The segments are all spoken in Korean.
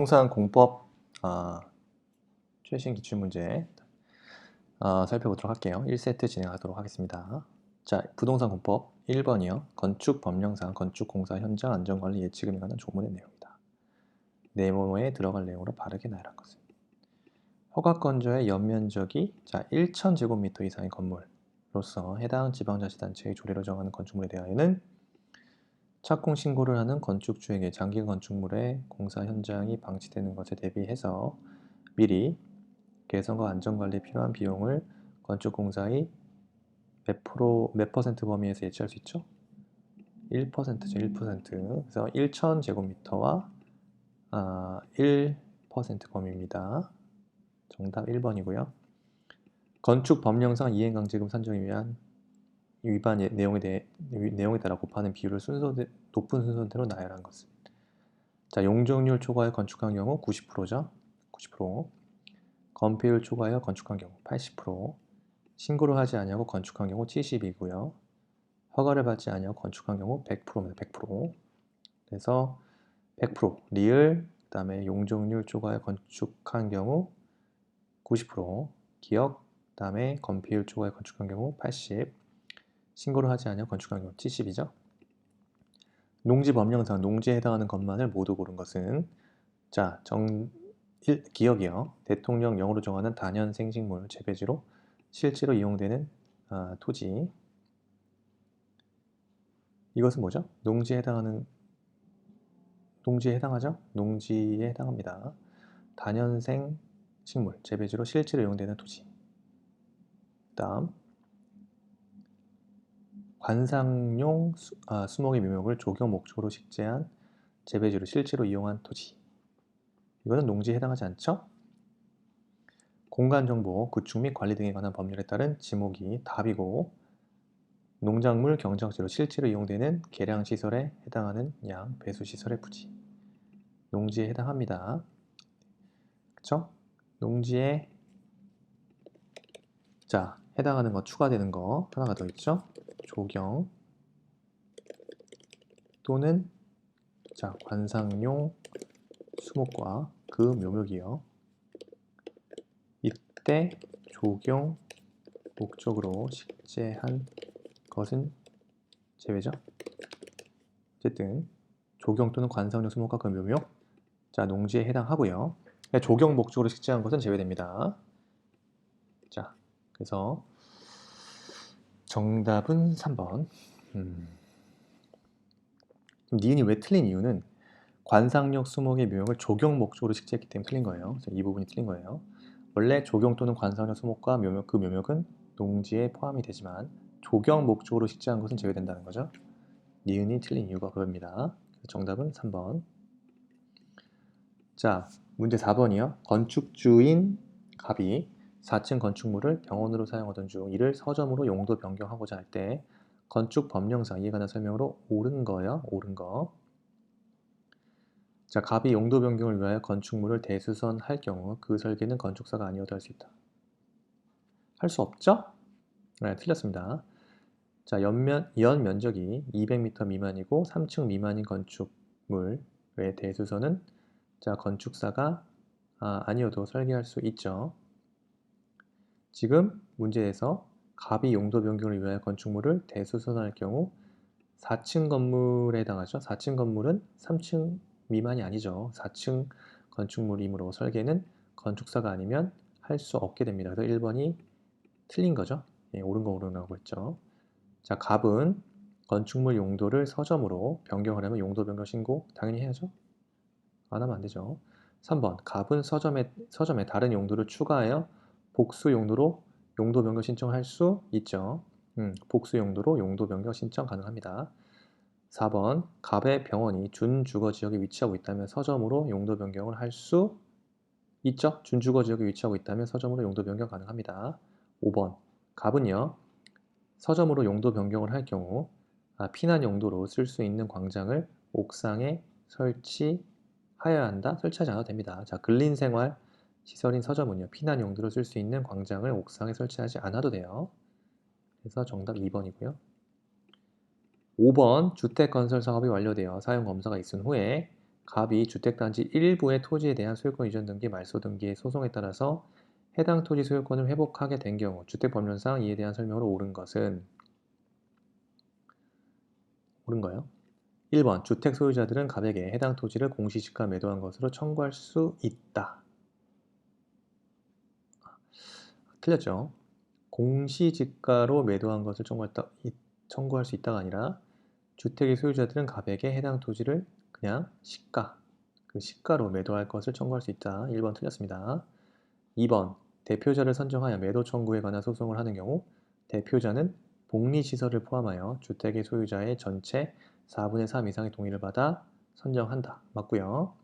부동산 공법 최신 기출문제 살펴보도록 할게요. 1세트 진행하도록 하겠습니다. 자, 부동산 공법 1번이요. 건축 법령상 건축공사 현장 안전관리 예치금에 관한 조문의 내용이다. 네모에 들어갈 내용으로 바르게 나열한 것은 허가건조의 연면적이 1,000제곱미터 이상의 건물로서 해당 지방자치단체의 조례로 정하는 건축물에 대하여는 착공 신고를 하는 건축주에게 장기 건축물의 공사 현장이 방치되는 것에 대비해서 미리 개선과 안전관리에 필요한 비용을 건축공사의 몇 퍼센트 범위에서 예치할 수 있죠? 1%죠, 1%. 그래서 1,000제곱미터와 1% 범위입니다. 정답 1번이고요. 건축 법령상 이행강제금 산정에 위한 위반 내용에 따라 곱하는 비율을 높은 순서대로 나열한 것은 자, 용적률 초과하여 건축한 경우 90%죠. 90%. 건폐율 초과하여 건축한 경우 80%. 신고를 하지 아니하고 건축한 경우 70이고요. 허가를 받지 아니하고 건축한 경우 100%입니다. 100%. 그래서 100% 리을, 그 다음에 용적률 초과하여 건축한 경우 90%, 기억, 그 다음에 건폐율 초과하여 건축한 경우 80, 신고를 하지 않으며 건축한 경우 70이죠. 농지 법령상 농지에 해당하는 것만을 모두 고른 것은 자, 기억이요. 대통령령으로 정하는 단연 생식물 재배지로 실제로 이용되는 토지. 이것은 뭐죠? 농지에 해당하죠? 농지에 해당합니다. 단연생 식물 재배지로 실제로 이용되는 토지. 다음 관상용 수목의 묘목을 조경 목적으로 식재한 재배지로 실제로 이용한 토지. 이거는 농지에 해당하지 않죠? 공간정보, 구축 및 관리 등에 관한 법률에 따른 지목이 답이고 농작물 경작지로 실제로 이용되는 계량시설에 해당하는 양, 배수시설의 부지. 농지에 해당합니다. 그쵸? 농지에 해당하는 거, 추가되는 거 하나가 더 있죠? 조경 또는 관상용 수목과 그 묘목이요. 이때 조경 목적으로 식재한 것은 제외죠. 어쨌든 조경 또는 관상용 수목과 그 묘목 농지에 해당하고요. 조경 목적으로 식재한 것은 제외됩니다. 자, 그래서 정답은 3번. 니은이 왜 틀린 이유는 관상용 수목의 묘목을 조경 목적으로 식재했기 때문에 틀린 거예요. 그래서 이 부분이 틀린 거예요. 원래 조경 또는 관상용 수목과 그 묘목은 농지에 포함이 되지만 조경 목적으로 식재한 것은 제외된다는 거죠. 니은이 틀린 이유가 그겁니다. 정답은 3번. 자, 문제 4번이요. 건축주인 갑이 4층 건축물을 병원으로 사용하던 중 이를 서점으로 용도 변경하고자 할 때 건축 법령상 이에 관한 설명으로 옳은 거요. 옳은 거. 자, 갑이 용도 변경을 위하여 건축물을 대수선할 경우 그 설계는 건축사가 아니어도 할 수 있다. 할 수 없죠? 네, 틀렸습니다. 자, 연 면적이 200m 미만이고 3층 미만인 건축물의 대수선은 건축사가 아니어도 설계할 수 있죠. 지금 문제에서 갑이 용도 변경을 위하여 건축물을 대수선할 경우 4층 건물에 해당하죠. 4층 건물은 3층 미만이 아니죠. 4층 건축물이므로 설계는 건축사가 아니면 할 수 없게 됩니다. 그래서 1번이 틀린 거죠. 예, 옳은 거 옳으라고 했죠. 자, 갑은 건축물 용도를 서점으로 변경하려면 용도 변경 신고 당연히 해야죠. 안 하면 안 되죠. 3번 갑은 서점에 다른 용도를 추가하여 복수 용도로 용도 변경 신청할 수 있죠. 복수 용도로 용도 변경 신청 가능합니다. 4번 갑의 병원이 준주거지역에 위치하고 있다면 서점으로 용도 변경을 할 수 있죠. 준주거지역에 위치하고 있다면 서점으로 용도 변경 가능합니다. 5번 갑은요. 서점으로 용도 변경을 할 경우 피난 용도로 쓸 수 있는 광장을 옥상에 설치하여야 한다. 설치하지 않아도 됩니다. 자, 근린생활 시설인 서점은요. 피난 용도로 쓸 수 있는 광장을 옥상에 설치하지 않아도 돼요. 그래서 정답 2번이고요. 5번 주택건설 사업이 완료되어 사용검사가 있은 후에 갑이 주택단지 일부의 토지에 대한 소유권 이전 등기, 말소 등기의 소송에 따라서 해당 토지 소유권을 회복하게 된 경우 주택법률상 이에 대한 설명으로 옳은 것은 옳은가요? 1번 주택 소유자들은 갑에게 해당 토지를 공시지가 매도한 것으로 청구할 수 있다. 틀렸죠. 공시지가로 매도한 것을 청구할 수 있다가 아니라 주택의 소유자들은 갑에게 해당 토지를 그냥 시가, 그 시가로 매도할 것을 청구할 수 있다. 1번 틀렸습니다. 2번 대표자를 선정하여 매도 청구에 관한 소송을 하는 경우 대표자는 복리시설을 포함하여 주택의 소유자의 전체 4분의 3 이상의 동의를 받아 선정한다. 맞고요.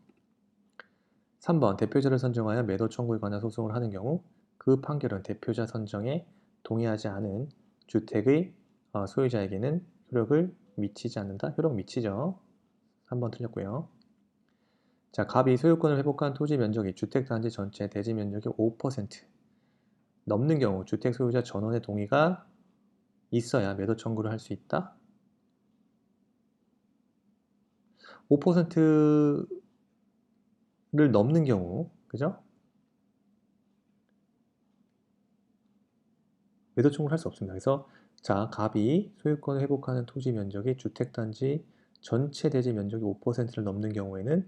3번 대표자를 선정하여 매도 청구에 관한 소송을 하는 경우 그 판결은 대표자 선정에 동의하지 않은 주택의 소유자에게는 효력을 미치지 않는다. 효력 미치죠. 3번 틀렸고요. 자, 갑이 소유권을 회복한 토지 면적이 주택단지 전체 대지 면적의 5% 넘는 경우 주택 소유자 전원의 동의가 있어야 매도 청구를 할 수 있다. 5%를 넘는 경우, 그죠? 매도 청구를 할 수 없습니다. 그래서 자, 갑이 소유권을 회복하는 토지 면적이 주택단지 전체 대지 면적이 5%를 넘는 경우에는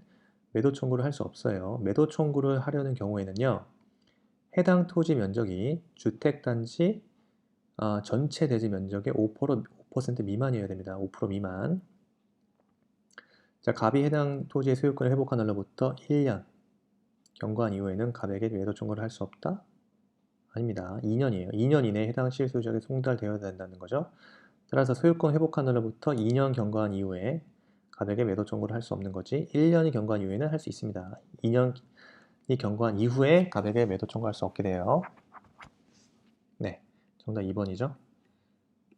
매도 청구를 할 수 없어요. 매도 청구를 하려는 경우에는요. 해당 토지 면적이 주택단지 전체 대지 면적의 5% 미만이어야 됩니다. 5% 미만. 자, 갑이 해당 토지의 소유권을 회복한 날로부터 1년 경과한 이후에는 갑에게 매도 청구를 할 수 없다? 아닙니다. 2년이에요. 2년 이내에 해당 실소유자에게 송달되어야 된다는 거죠. 따라서 소유권 회복한 날로부터 2년 경과한 이후에 갑에게 매도 청구를 할 수 없는 거지 1년이 경과한 이후에는 할 수 있습니다. 2년이 경과한 이후에 갑에게 매도 청구할 수 없게 돼요. 네, 정답 2번이죠.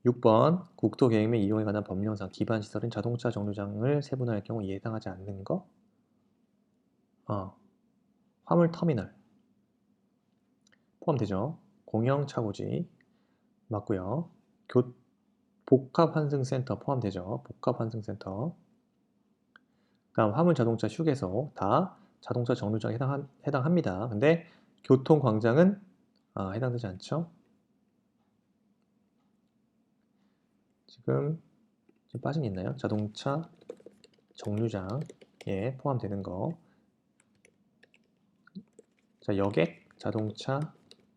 6번 국토계획 및 이용에 관한 법령상 기반시설인 자동차 정류장을 세분화할 경우 이에 해당하지 않는 거? 화물터미널 포함되죠. 공영차고지 맞고요. 복합환승센터 포함되죠. 복합환승센터. 다음 화물자동차 휴게소 다 자동차 정류장에 해당합니다. 근데 교통광장은 해당되지 않죠. 지금 빠진 게 있나요? 자동차 정류장에 포함되는 거. 자, 여객 자동차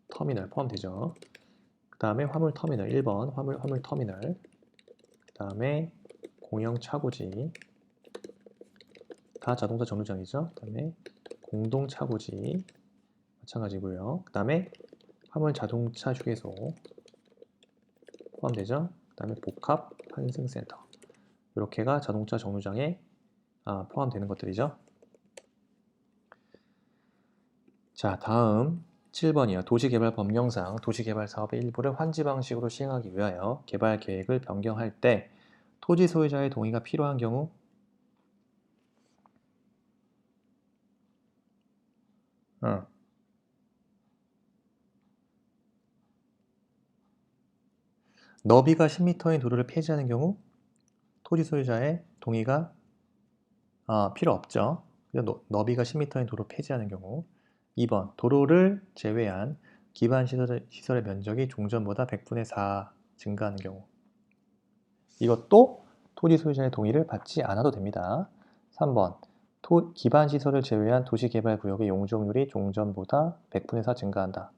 터미널 포함되죠. 그 다음에 화물터미널 1번 화물터미널. 그 다음에 공영차고지 다 자동차 정류장이죠. 그 다음에 공동차고지 마찬가지고요. 그 다음에 화물 자동차 휴게소 포함되죠. 그 다음에 복합 환승센터 이렇게가 자동차 정류장에 포함되는 것들이죠. 자, 다음 7번이요. 도시개발법령상 도시개발 사업의 일부를 환지 방식으로 시행하기 위하여 개발 계획을 변경할 때 토지 소유자의 동의가 필요한 경우 너비가 10m인 도로를 폐지하는 경우 토지 소유자의 동의가 필요 없죠. 너비가 10m인 도로 폐지하는 경우 2번 도로를 제외한 기반 시설의 면적이 종전보다 100분의 4 증가하는 경우 이것도 토지 소유자의 동의를 받지 않아도 됩니다. 3번 기반 시설을 제외한 도시개발구역의 용적률이 종전보다 100분의 4 증가한다.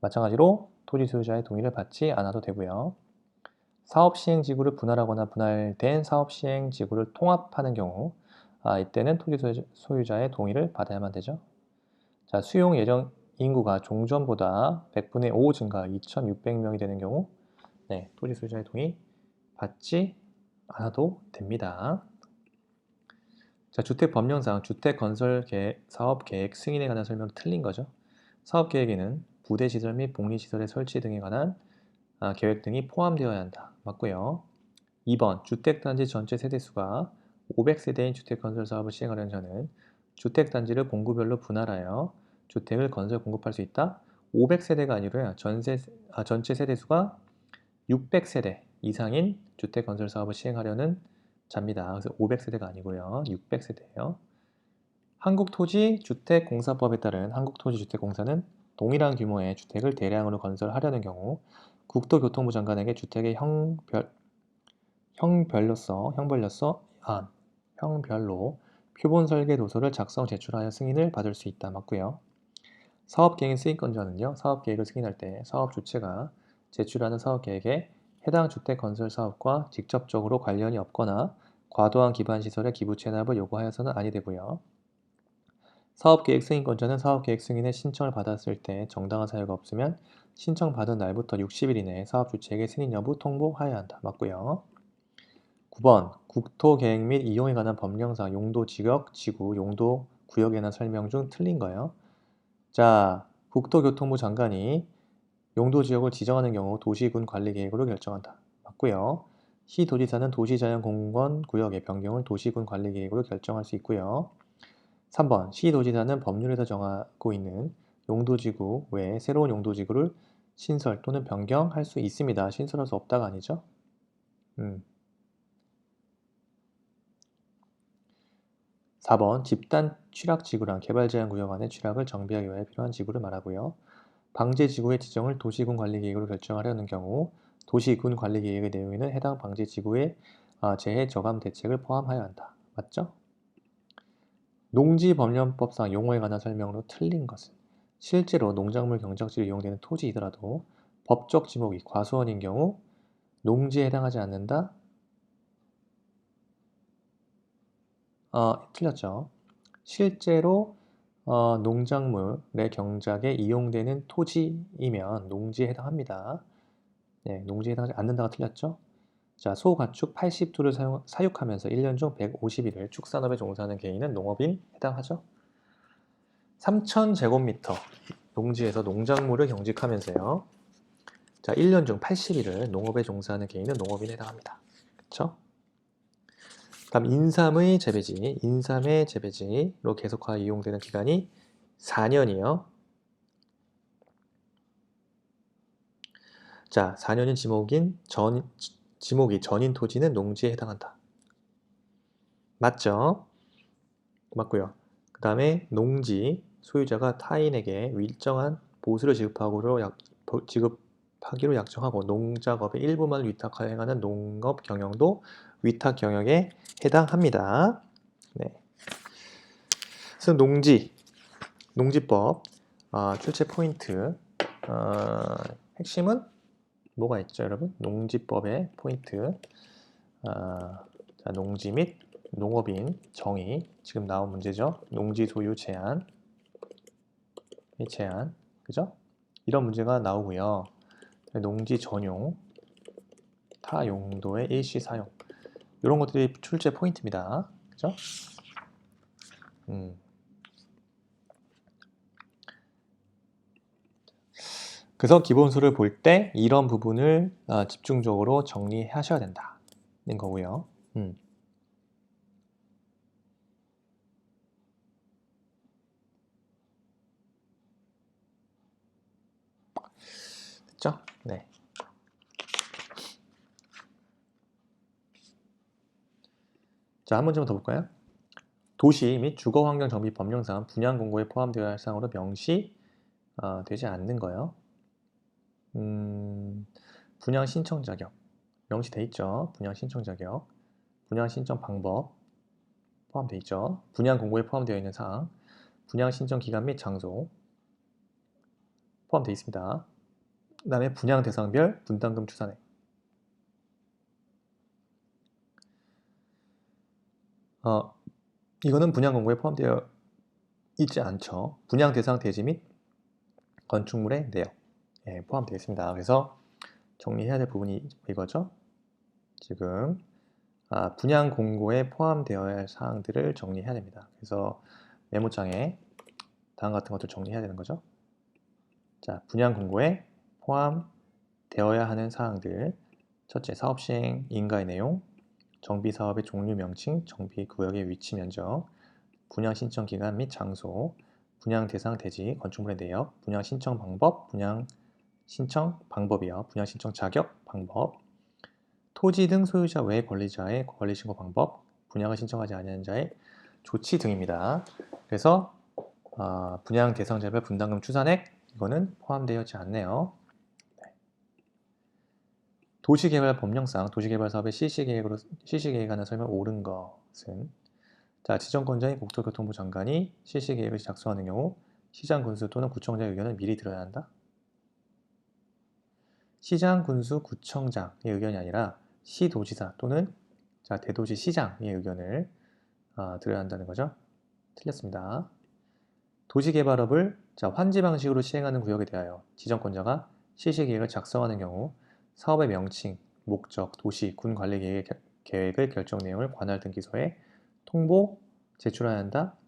마찬가지로 토지 소유자의 동의를 받지 않아도 되고요. 사업시행지구를 분할하거나 분할된 사업시행지구를 통합하는 경우 이때는 토지 소유자의 동의를 받아야만 되죠. 자, 수용 예정 인구가 종전보다 100분의 5 증가 2,600명이 되는 경우 토지 소유자의 동의 받지 않아도 됩니다. 자, 주택법령상 주택건설 사업계획 승인에 관한 설명 틀린 거죠. 사업계획에는 부대시설 및 복리시설의 설치 등에 관한 계획 등이 포함되어야 한다. 맞고요. 2번 주택단지 전체 세대수가 500세대인 주택건설 사업을 시행하려는 자는 주택단지를 공구별로 분할하여 주택을 건설 공급할 수 있다. 500세대가 아니고요. 전체 세대수가 600세대 이상인 주택건설 사업을 시행하려는 자입니다. 그래서 500세대가 아니고요. 600세대예요. 한국토지주택공사법에 따른 한국토지주택공사는 동일한 규모의 주택을 대량으로 건설하려는 경우 국토교통부 장관에게 주택의 형별로 표본 설계 도서를 작성 제출하여 승인을 받을 수 있다. 맞고요. 사업계획 승인권자는요. 사업계획을 승인할 때 사업 주체가 제출하는 사업계획에 해당 주택 건설 사업과 직접적으로 관련이 없거나 과도한 기반시설의 기부 체납을 요구하여서는 아니 되고요. 사업계획 승인권자는 사업계획 승인의 신청을 받았을 때 정당한 사유가 없으면 신청받은 날부터 60일 이내에 사업 주체에게 승인 여부 통보하여야 한다. 맞고요. 9번 국토계획 및 이용에 관한 법령상 용도 지역, 지구, 용도 구역에 관한 설명 중 틀린 거예요. 자, 국토교통부 장관이 용도지역을 지정하는 경우 도시군 관리계획으로 결정한다. 맞고요. 시도지사는 도시자연공원 구역의 변경을 도시군 관리계획으로 결정할 수 있고요. 3번 시도지사는 법률에서 정하고 있는 용도지구 외에 새로운 용도지구를 신설 또는 변경할 수 있습니다. 신설할 수 없다가 아니죠. 4번 집단 취락지구란 개발제한구역 안에 취락을 정비하기 위해 필요한 지구를 말하고요. 방제지구의 지정을 도시군 관리계획으로 결정하려는 경우 도시군 관리계획의 내용에는 해당 방제지구의 재해 저감 대책을 포함하여야 한다. 맞죠? 농지법령법상 용어에 관한 설명으로 틀린 것은 실제로 농작물 경작지로 이용되는 토지이더라도 법적 지목이 과수원인 경우 농지에 해당하지 않는다. 틀렸죠. 실제로 농작물의 경작에 이용되는 토지이면 농지에 해당합니다. 네, 농지에 해당하지 않는다가 틀렸죠. 자, 소, 가축 80두를 사육하면서 1년 중 150일을 축산업에 종사하는 개인은 농업인 해당하죠. 3,000제곱미터 농지에서 농작물을 경직하면서요. 자, 1년 중 80일을 농업에 종사하는 개인은 농업인에 해당합니다. 그렇죠? 다음 인삼의 재배지로 계속하여 이용되는 기간이 4년이요. 자, 4년인 지목이 전인 토지는 농지에 해당한다. 맞죠? 맞고요. 그 다음에 농지 소유자가 타인에게 일정한 보수를 지급하기로 약정하고 농작업의 일부만 위탁하여 행하는 농업 경영도 위탁 경영에 해당합니다. 네. 그래서 농지법 출제 포인트 핵심은 뭐가 있죠, 여러분? 농지법의 포인트 자, 농지 및 농업인 정의 지금 나온 문제죠. 농지 소유 제한 그죠? 이런 문제가 나오고요. 농지 전용 타 용도의 일시 사용 이런 것들이 출제 포인트입니다. 그죠? 그래서 기본수를 볼 때 이런 부분을 집중적으로 정리하셔야 된다는 거고요. 됐죠? 네. 자, 한 문제만 더 볼까요? 도시 및 주거환경정비 법령상 분양 공고에 포함되어야 할 사항으로 명시되지 않는 거예요. 분양 신청 자격 명시돼 있죠. 분양 신청 자격, 분양 신청 방법 포함되어 있죠. 분양 공고에 포함되어 있는 사항, 분양 신청 기간 및 장소 포함되어 있습니다. 그 다음에 분양 대상별 분담금 추산액 이거는 분양 공고에 포함되어 있지 않죠. 분양 대상 대지 및 건축물의 내역 포함되어 있습니다. 그래서 정리해야 될 부분이 이거죠. 지금 분양 공고에 포함되어야 할 사항들을 정리해야 됩니다. 그래서 메모장에 다음 같은 것들 정리해야 되는 거죠. 자, 분양 공고에 포함되어야 하는 사항들. 첫째, 사업 시행 인가의 내용, 정비 사업의 종류 명칭, 정비 구역의 위치 면적, 분양 신청 기간 및 장소, 분양 대상 대지, 건축물의 내역, 분양 신청 방법, 분양 신청 방법이요. 분양 신청 자격, 방법, 토지 등 소유자 외 권리자의 권리 신고 방법, 분양을 신청하지 않은 자의 조치 등입니다. 그래서 분양 대상자별 분담금 추산액 이거는 포함되어 있지 않네요. 도시개발 법령상 도시개발 사업의 실시계획안을 설명 옳은 것은 자, 지정권자인 국토교통부 장관이 실시계획을 작성하는 경우 시장 군수 또는 구청장의 의견을 미리 들어야 한다. 시장 군수 구청장의 의견이 아니라 시도지사 또는 자, 대도시 시장의 의견을 들어야 한다는 거죠. 틀렸습니다. 도시개발업을 자, 환지 방식으로 시행하는 구역에 대하여 지정권자가 실시계획을 작성하는 경우 사업의 명칭, 목적, 도시, 군 관리 계획의 결정 내용을 관할 등기소에 통보 제출해야 한다.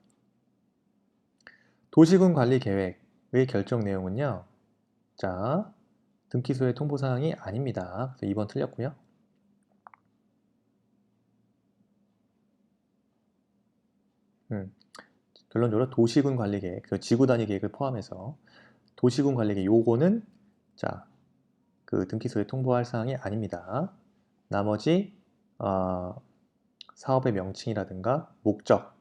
도시군 관리 계획의 결정 내용은요. 자, 등기소의 통보 사항이 아닙니다. 그래서 2번 틀렸고요. 결론적으로 도시군 관리 계획, 그 지구 단위 계획을 포함해서 도시군 관리 계획 요거는 자, 그 등기소에 통보할 사항이 아닙니다. 나머지 사업의 명칭이라든가 목적,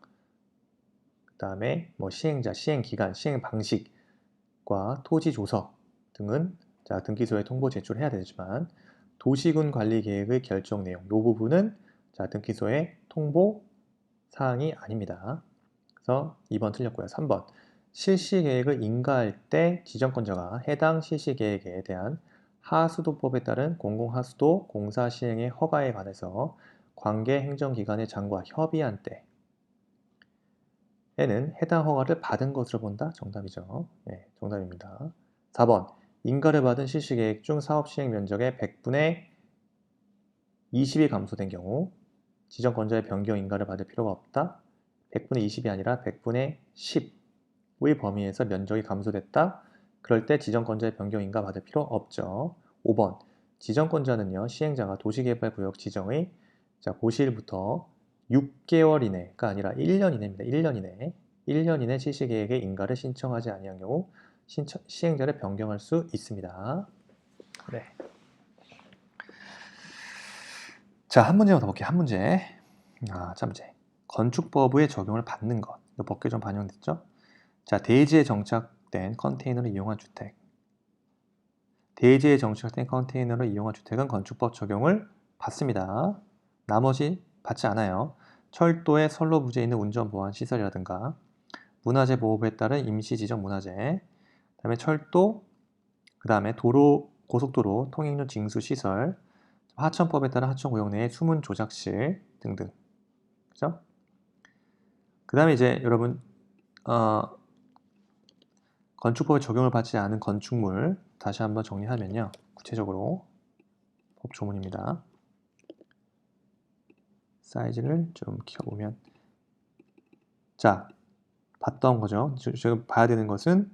그 다음에 뭐 시행자, 시행기간, 시행 방식과 토지 조서 등은 자, 등기소에 통보 제출해야 되지만 도시군 관리 계획의 결정 내용 이 부분은 자, 등기소에 통보 사항이 아닙니다. 그래서 2번 틀렸고요. 3번 실시계획을 인가할 때 지정권자가 해당 실시계획에 대한 하수도법에 따른 공공하수도 공사 시행의 허가에 관해서 관계 행정기관의 장과 협의한 때에는 해당 허가를 받은 것으로 본다. 정답이죠. 네, 정답입니다. 4번 인가를 받은 실시계획 중 사업 시행 면적의 100분의 20이 감소된 경우 지정권자의 변경 인가를 받을 필요가 없다. 100분의 20이 아니라 100분의 10의 범위에서 면적이 감소됐다. 그럴 때 지정권자의 변경 인가 받을 필요 없죠. 5번 지정권자는요. 시행자가 도시개발구역 지정의 자, 고시일부터 6개월 이내가 아니라 1년 이내입니다. 1년 이내 실시계획의 인가를 신청하지 아니한 경우 시행자를 변경할 수 있습니다. 네. 자, 한 문제만 더 볼게요. 한 문제. 자, 문제. 건축법의 적용을 받는 것. 이거 법규에 좀 반영됐죠? 자, 대지에 정착된 컨테이너를 이용한 주택. 대지에 정착된 컨테이너를 이용한 주택은 건축법 적용을 받습니다. 나머지 받지 않아요. 철도에 선로 부재에 있는 운전보안 시설이라든가 문화재 보호부에 따른 임시지정 문화재, 그 다음에 철도, 그 다음에 도로, 고속도로, 통행료 징수 시설, 하천법에 따른 하천구역 내의 수문 조작실 등등. 그죠? 그 다음에 이제 여러분 건축법에 적용을 받지 않은 건축물 다시 한번 정리하면요. 구체적으로 법조문입니다. 사이즈를 좀 키워보면 자, 봤던 거죠. 제가 봐야 되는 것은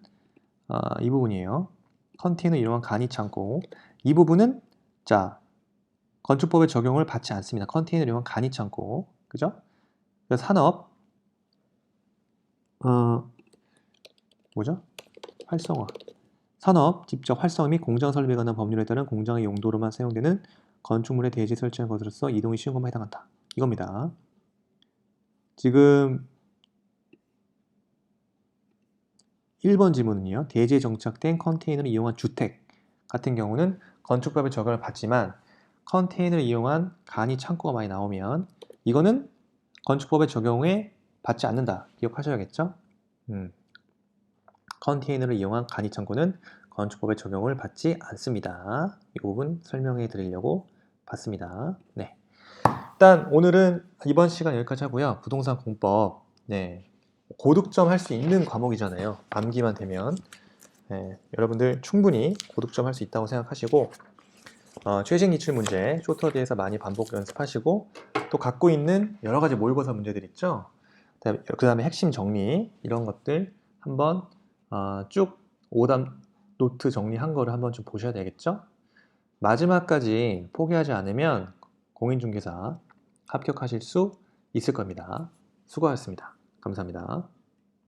이 부분이에요. 컨테이너 이용한 간이 창고. 이 부분은 자, 건축법의 적용을 받지 않습니다. 컨테이너 이용한 간이 창고. 그죠? 산업 뭐죠? 활성화. 산업, 직접 활성화 및 공장 설비에 관한 법률에 따른 공장의 용도로만 사용되는 건축물의 대지 설치한 것으로서 이동이 쉬운 것만 해당한다. 이겁니다. 지금 1번 지문은요. 대지에 정착된 컨테이너를 이용한 주택 같은 경우는 건축법의 적용을 받지만 컨테이너를 이용한 간이 창고가 많이 나오면 이거는 건축법의 적용에 받지 않는다. 기억하셔야겠죠? 컨테이너를 이용한 간이 창고는 건축법의 적용을 받지 않습니다. 이 부분 설명해 드리려고 봤습니다. 네. 일단 오늘은 이번 시간 여기까지 하고요. 부동산 공법 고득점 할 수 있는 과목이잖아요. 암기만 되면 여러분들 충분히 고득점 할 수 있다고 생각하시고 최신 기출 문제 쇼터디에서 많이 반복 연습하시고 또 갖고 있는 여러 가지 모의고사 문제들 있죠. 그 다음에 핵심 정리 이런 것들 한번 쭉 오답 노트 정리한 거를 한번 좀 보셔야 되겠죠. 마지막까지 포기하지 않으면 공인중개사 합격하실 수 있을 겁니다. 수고하셨습니다. 감사합니다.